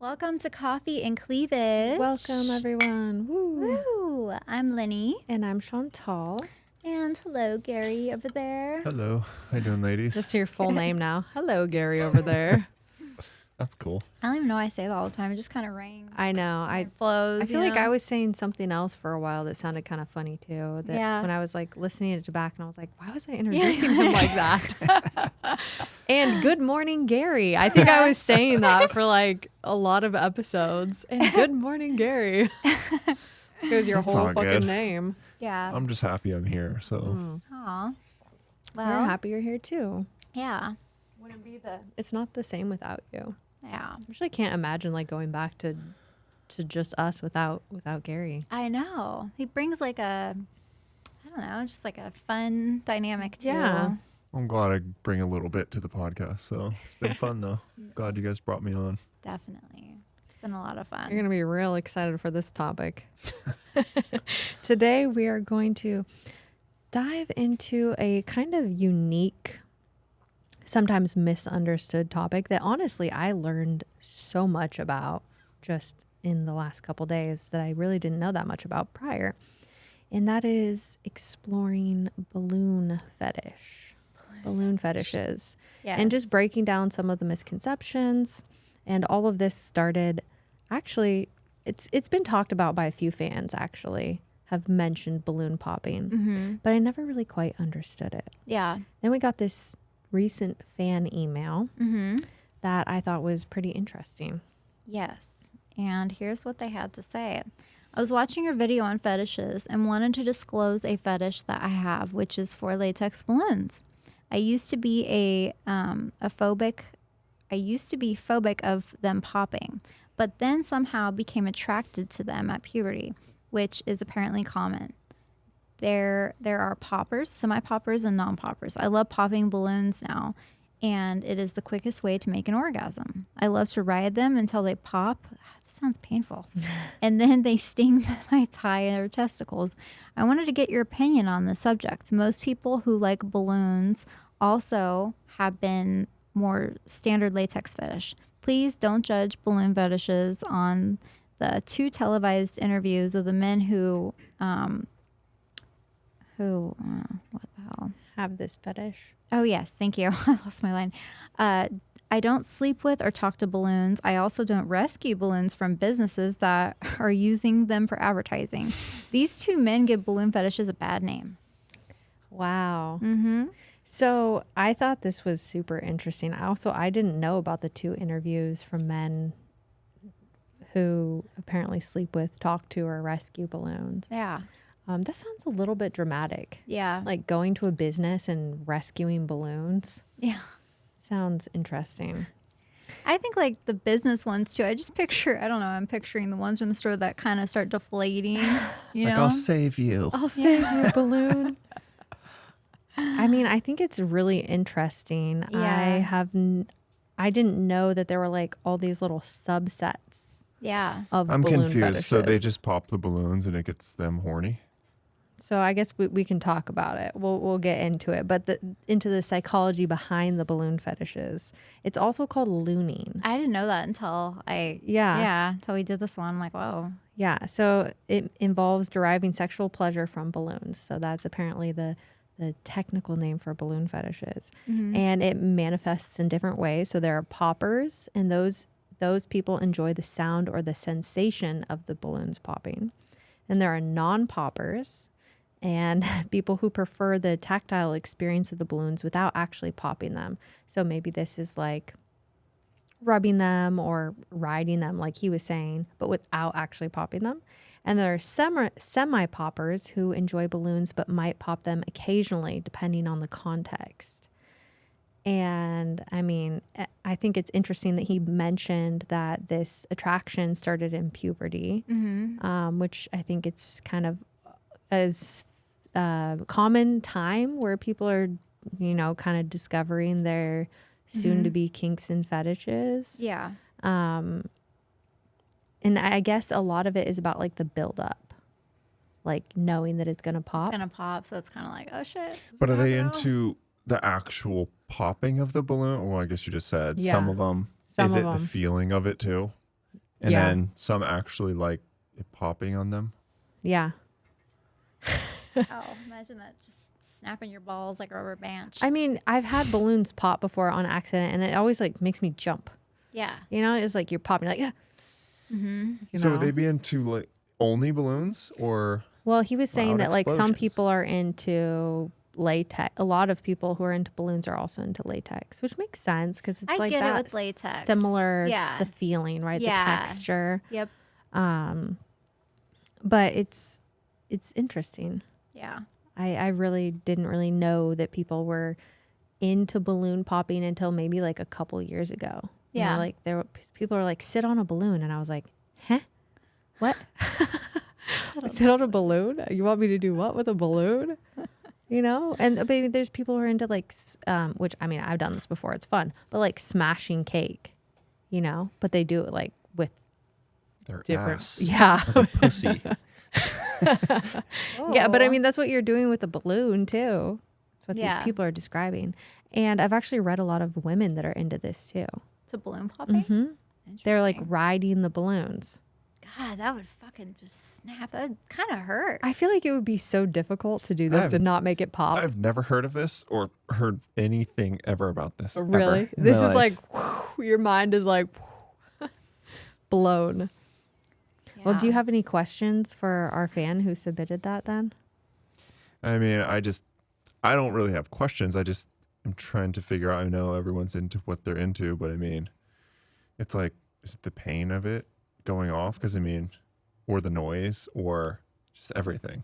Welcome to Coffee and Cleavage. Welcome, everyone. Woo. Woo! I'm Lynnie. And I'm Shantal. And hello, Gary over there. Hello. How you doing, ladies? That's your full name now. Hello, Gary over there. That's cool. I don't even know why I say that all the time. It just kind of rang. I know. It flows. I feel like I was saying something else for a while that sounded kind of funny too. That Yeah. When I was like listening to it back, and I was like, why was I introducing him like that? And good morning, Gary. I think I was saying that for like a lot of episodes. And good morning, Gary. It was your It's whole all fucking good. name. Yeah. I'm just happy I'm here. So Aw. We're Well, happy you're here too. yeah. Wouldn't be it's not the same without you. Yeah. I actually can't imagine like going back to just us without Gary. I know. He brings like I don't know, just like a fun dynamic too. Yeah. I'm glad I bring a little bit to the podcast. So it's been fun though. Glad you guys brought me on. Definitely. It's been a lot of fun. You're going to be real excited for this topic. Today we are going to dive into a kind of unique, sometimes misunderstood topic that honestly I learned so much about just in the last couple days that I really didn't know that much about prior. And that is exploring balloon fetishes. Yes. And just breaking down some of the misconceptions. And all of this started, actually, it's been talked about by a few fans, actually, have mentioned balloon popping. Mm-hmm. But I never really quite understood it. Yeah. Then we got this recent fan email Mm-hmm. that I thought was pretty interesting. Yes. And here's what they had to say. I was watching your video on fetishes and wanted to disclose a fetish that I have, which is for latex balloons. I used to be phobic of them popping, but then somehow became attracted to them at puberty, which is apparently common. There are poppers, semi-poppers, and non-poppers. I love popping balloons now, and it is the quickest way to make an orgasm. I love to ride them until they pop. This sounds painful. And then they sting my thigh or testicles. I wanted to get your opinion on this subject. Most people who like balloons also have been more standard latex fetish. Please don't judge balloon fetishes on the 2 televised interviews of the men who what the hell? Have this fetish. Oh, yes. Thank you. I lost my line. I don't sleep with or talk to balloons. I also don't rescue balloons from businesses that are using them for advertising. These 2 men give balloon fetishes a bad name. Wow. Mm-hmm. So I thought this was super interesting. I didn't know about the 2 interviews from men who apparently sleep with, talk to, or rescue balloons. Yeah. That sounds a little bit dramatic. Yeah. Like going to a business and rescuing balloons. Yeah. Sounds interesting. I think like the business ones too. I just picture, I don't know, I'm picturing the ones from the store that kind of start deflating, you Like, know? I'll save you. I'll save your balloon. I mean, I think it's really interesting. Yeah. I didn't know that there were like all these little subsets Yeah. of I'm balloon confused. fetishes. So they just pop the balloons and it gets them horny? So I guess we can talk about it. We'll get into it, but into the psychology behind the balloon fetishes. It's also called looning. I didn't know that until until we did this one. I'm like, whoa. Yeah. So it involves deriving sexual pleasure from balloons. So that's apparently the technical name for balloon fetishes. Mm-hmm. And it manifests in different ways. So there are poppers, and those people enjoy the sound or the sensation of the balloons popping. And there are non-poppers, and people who prefer the tactile experience of the balloons without actually popping them. So maybe this is like rubbing them or riding them, like he was saying, but without actually popping them. And there are semi-poppers who enjoy balloons but might pop them occasionally, depending on the context. And I mean, I think it's interesting that he mentioned that this attraction started in puberty, which I think it's kind of as common time where people are, kind of discovering their soon-to-be kinks and fetishes. Yeah. And I guess a lot of it is about like the build-up, like knowing that it's going to pop. It's going to pop. So it's kind of like, oh, shit. But are they into the actual popping of the balloon? Well, I guess you just said Yeah. some of them. Some is of it the them. feeling of it too? And Yeah. then some actually like it popping on them. Yeah. Oh, imagine that, just snapping your balls like a rubber band. I mean, I've had balloons pop before on accident, and it always like makes me jump. Yeah. You know, it's like you're popping like, you So know. would they be into like only balloons or Well, he was saying loud that like some explosions? people are into latex. A lot of people who are into balloons are also into latex, which makes sense because it's I like get it that with latex. similar, Yeah. the feeling, right? Yeah. The texture. Yep. But it's interesting. Yeah. I really didn't really know that people were into balloon popping until maybe like a couple years ago. You know, Yeah. like there were people are like, sit on a balloon, and I was like, huh? What? Sit on a balloon? You want me to do what with a balloon? You know? And but there's people who are into like which, I mean, I've done this before, it's fun, but like smashing cake, you know, but they do it like with their different ass? yeah. Or their pussy. Yeah, but I Oh. mean, that's what you're doing with the balloon too. That's what Yeah. these people are describing. And I've actually read a lot of women that are into this too. To balloon popping? They're like Interesting. riding the balloons. God, that would fucking just snap. That would kind of hurt. I feel like it would be so difficult to do this I've- and not make it pop. I've never heard of this or heard anything ever about this. ever Really? in This my is life. like, your mind is like blown. Well, do you Yeah. have any questions for our fan who submitted that then? I mean, I don't really have questions. I just am trying to figure out. I know everyone's into what they're into, but I mean, it's like, is it the pain of it going off? Because I mean, or the noise, or just everything.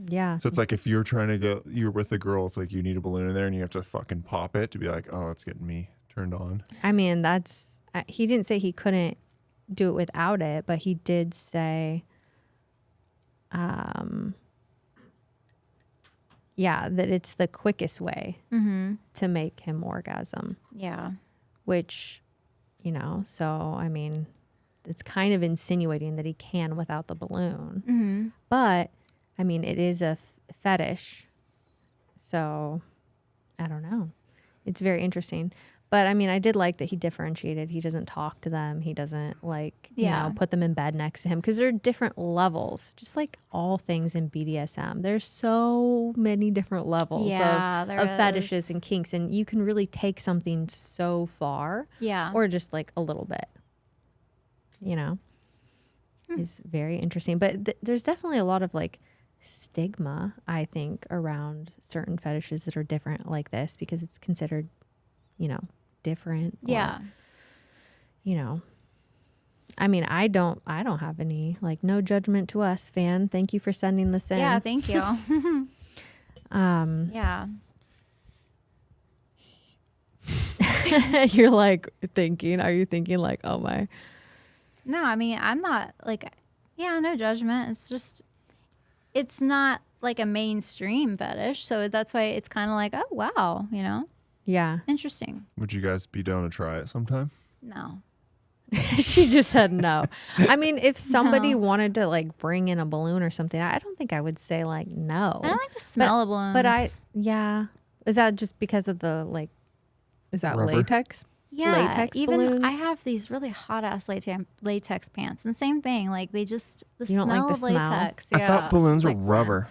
Yeah. So it's like if you're trying to go, you're with a girl, it's like you need a balloon in there and you have to fucking pop it to be like, oh, it's getting me turned on. I mean, that's, he didn't say he couldn't do it without it, but he did say, yeah, that it's the quickest way to make him orgasm, Yeah. which, you know, so, I mean, it's kind of insinuating that he can without the balloon. But, I mean, it is a fetish. So, I don't know. It's very interesting. But, I mean, I did like that he differentiated. He doesn't talk to them. He doesn't, like, you Yeah. know, put them in bed next to him. Because there are different levels. Just like all things in BDSM. There's so many different levels Yeah, of there fetishes is. and kinks. And you can really take something so far. Yeah. Or just, like, a little bit. You know? Is very interesting. But there's definitely a lot of, like, stigma, I think, around certain fetishes that are different like this. Because it's considered, you know, different. Or, Yeah. you know, I mean, I don't have any, like, no judgment to us, fan. Thank you for sending this in. Yeah. Thank you. Yeah. You're like thinking, are you thinking like, oh my, No, I mean, I'm not like, yeah, no judgment. It's just, it's not like a mainstream fetish. So that's why it's kind of like, oh, wow, you know, yeah. interesting. Would you guys be down to try it sometime? No. She just said no. I mean, if somebody No. wanted to like bring in a balloon or something, I don't think I would say like no. I don't like the smell of balloons. But yeah. Is that just because of the like, is that Rubber? latex? yeah, latex even balloons? I have these really hot ass latex pants, and same thing. Like they just the You don't like smell the of smell? latex. I Yeah, thought it's balloons just were like, rubber.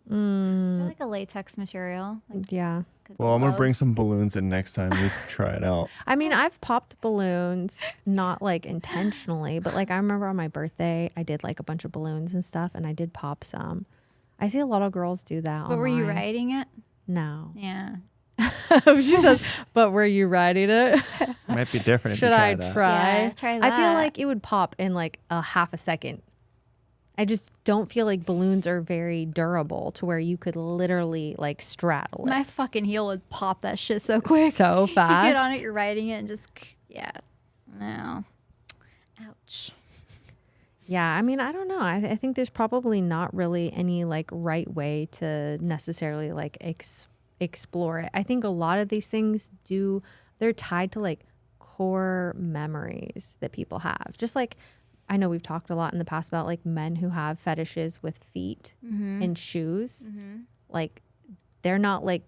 They're like a latex material. Like, Yeah. a Well, I'm gonna glove. bring some balloons in next time we try it out. I mean, I've popped balloons, not like intentionally, but like I remember on my birthday, I did like a bunch of balloons and stuff, and I did pop some. I see a lot of girls do that. But were you online. riding it? No. Yeah. She says, but were you riding it? Might be different. Should I try? Yeah, try I feel that. like it would pop in like a half a second. I just don't feel like balloons are very durable to where you could literally like straddle it My fucking heel would pop that shit so quick. so fast. You get on it, you're riding it, and just yeah. No. Ouch. Yeah, I mean, I don't know. I think there's probably not really any like right way to necessarily like explore it. I think a lot of these things they're tied to like core memories that people have. Just like I know we've talked a lot in the past about like men who have fetishes with feet and shoes. Like they're not like,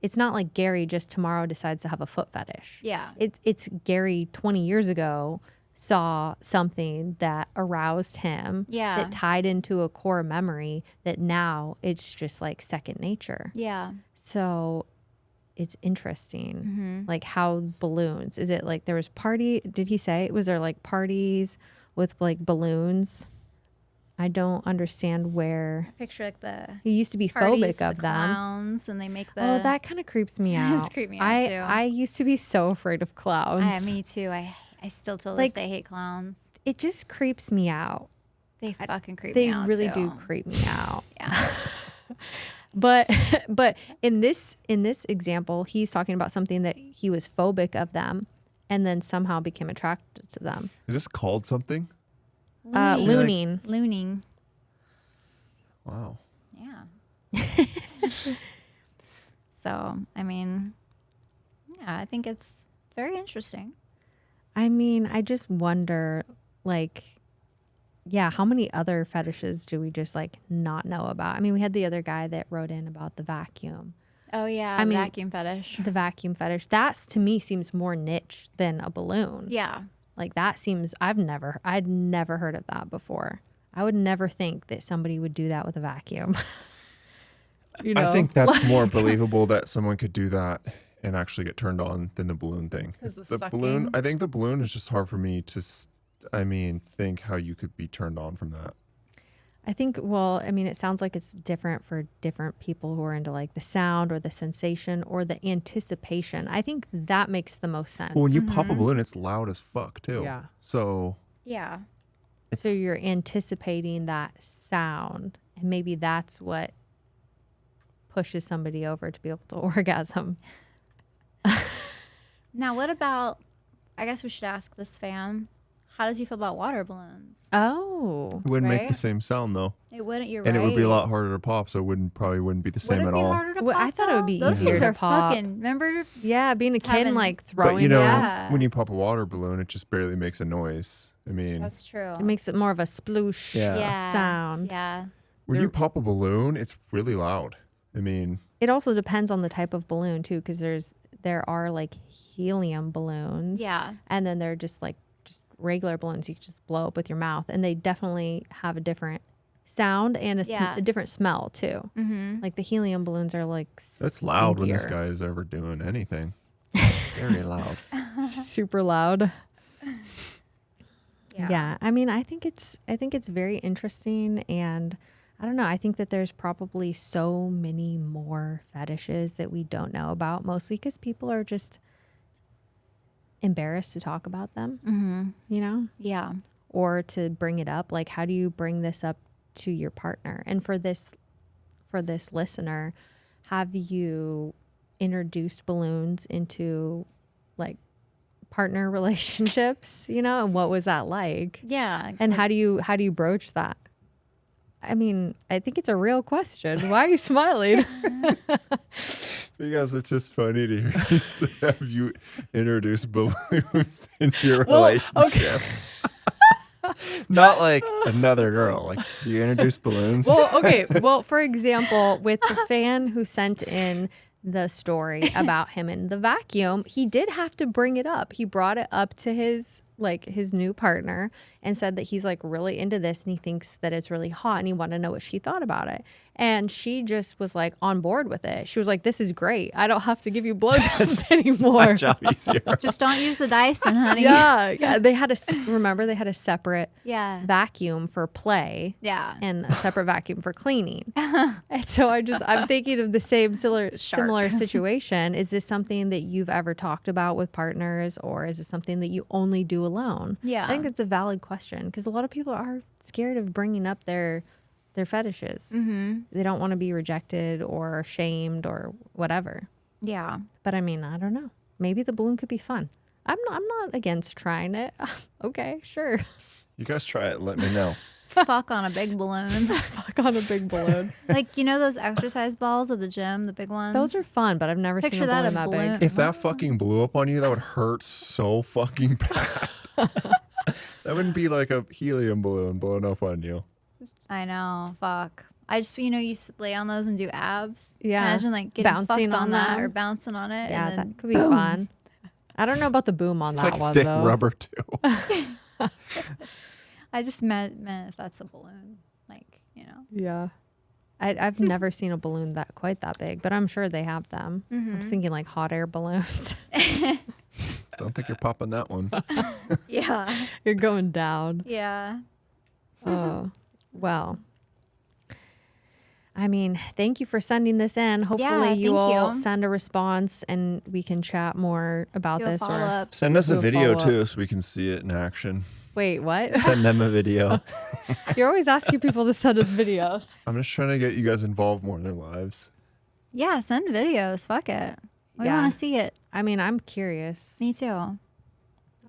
it's not like Gary just tomorrow decides to have a foot fetish. Yeah. It's Gary 20 years ago saw something that aroused him, Yeah. that tied into a core memory that now it's just like second nature. Yeah. So it's interesting. Mm-hmm. Like how balloons, is it like there was did he say, was there like parties with like balloons? I don't understand where. Picture like the He used to be parties, phobic of the them. clowns, and they make the. Oh, that kind of creeps me out. It's creeped me out, too. I used to be so afraid of clowns. Me too. I still till Like- this day hate clowns. It just creeps me out. They fucking creep They me out. really too. do creep me out. Yeah. But in this example, he's talking about something that he was phobic of them, and then somehow became attracted to them. Is this called something? Looning. Looning. Wow. Yeah. So, I mean, yeah, I think it's very interesting. I mean, I just wonder, like, yeah, how many other fetishes do we just like not know about? I mean, we had the other guy that wrote in about the vacuum. Oh yeah, I mean, vacuum fetish. The vacuum fetish. That to me seems more niche than a balloon. Yeah. Like that seems, I'd never heard of that before. I would never think that somebody would do that with a vacuum. You know? I think that's more believable that someone could do that and actually get turned on than the balloon thing. 'Cause the balloon, sucking. I think the balloon is just hard for me to, think how you could be turned on from that. I think, well, I mean, it sounds like it's different for different people who are into like the sound or the sensation or the anticipation. I think that makes the most sense. Well, when you pop a balloon, it's loud as fuck too. Yeah. So Yeah. So you're anticipating that sound, and maybe that's what pushes somebody over to be able to orgasm. Now, what about? I guess we should ask this fan. How does he feel about water balloons? Oh, it wouldn't make the Right? same sound though, It wouldn't. You're and right. it would be a lot harder to pop. So it probably wouldn't be the Would same it at be all. harder to Well, pop? I thought it would be Those easier things to are pop. fucking. Remember? yeah, being a kid and Having- like throwing But you know, Yeah. when you pop a water balloon, it just barely makes a noise. I mean, That's true. it makes it more of a sploosh Yeah. Yeah. sound. Yeah. when you pop a balloon, it's really loud. I mean, It also depends on the type of balloon too, because there are like helium balloons. Yeah. And then they're just regular balloons you can just blow up with your mouth, and they definitely have a different sound and Yeah. a different smell too. Mm-hmm. Like the helium balloons are like that's loud when this stinkier. guy is ever doing anything. Very loud. Super loud. Yeah. Yeah. I mean, I think it's very interesting, and I don't know. I think that there's probably so many more fetishes that we don't know about, mostly because people are just embarrassed to talk about them, Mm-hmm. you know, Yeah. or to bring it up. Like, how do you bring this up to your partner? And for this listener, have you introduced balloons into like partner relationships, you know, and what was that like? Yeah. And how do you broach that? I mean, I think it's a real question. Why are you smiling? Because it's just funny to hear you say, have you introduced balloons into your Well, relationship? Not like another girl. Like, you introduce balloons. Well, okay. Well, for example, with the fan who sent in the story about him and the vacuum, he did have to bring it up. He brought it up to his new partner and said that he's like really into this and he thinks that it's really hot and he wanted to know what she thought about it. And she just was like on board with it. She was like, "This is great. I don't have to give you blowjobs anymore." My job easier. Just don't use the Dyson, honey. Yeah. They had remember they had a separate Yeah. vacuum for play. Yeah. And a separate vacuum for cleaning. And so I'm thinking of the same similar situation. Is this something that you've ever talked about with partners, or is it something that you only do alone? Yeah. I think that's a valid question, because a lot of people are scared of bringing up their fetishes. Mm-hmm. They don't want to be rejected or shamed or whatever. Yeah. But I mean, I don't know. Maybe the balloon could be fun. I'm not against trying it. Okay, sure. You guys try it. Let me know. Fuck on a big balloon. Fuck on a big balloon. Like, you know those exercise balls at the gym, the big ones? Those are fun, but I've never Picture seen a that, balloon a that balloon. big. If that fucking blew up on you, that would hurt so fucking bad. That wouldn't be like a helium balloon blowing up on you. I know. Fuck. I just, you lay on those and do abs. Yeah. Imagine like getting Bouncing fucked on on that them. or bouncing on it. Yeah, and then that could be fun. I don't know about the boom on It's that like one thick though. rubber too. I just meant if that's a balloon, like, you know. Yeah. I've never seen a balloon that quite that big, but I'm sure they have them. I was thinking like hot air balloons. Don't think you're popping that one. Yeah. You're going down. Yeah. Oh, well. I mean, thank you for sending this in. Hopefully you thank will you. send a response and we can chat more about Do a this. follow up. Send us Do a a video follow-up. too so we can see it in action. Wait, what? Send them a video. You're always asking people to send us videos. I'm just trying to get you guys involved more in their lives. Yeah, send videos. Fuck it. We Yeah. want to see it. I mean, I'm curious. Me too. All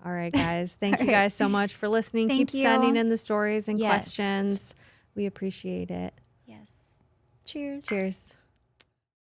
right, guys. Thank you All right. guys so much for listening. Thank Keep sending you. in the stories and Yes. questions. We appreciate it. Yes. Cheers. Cheers.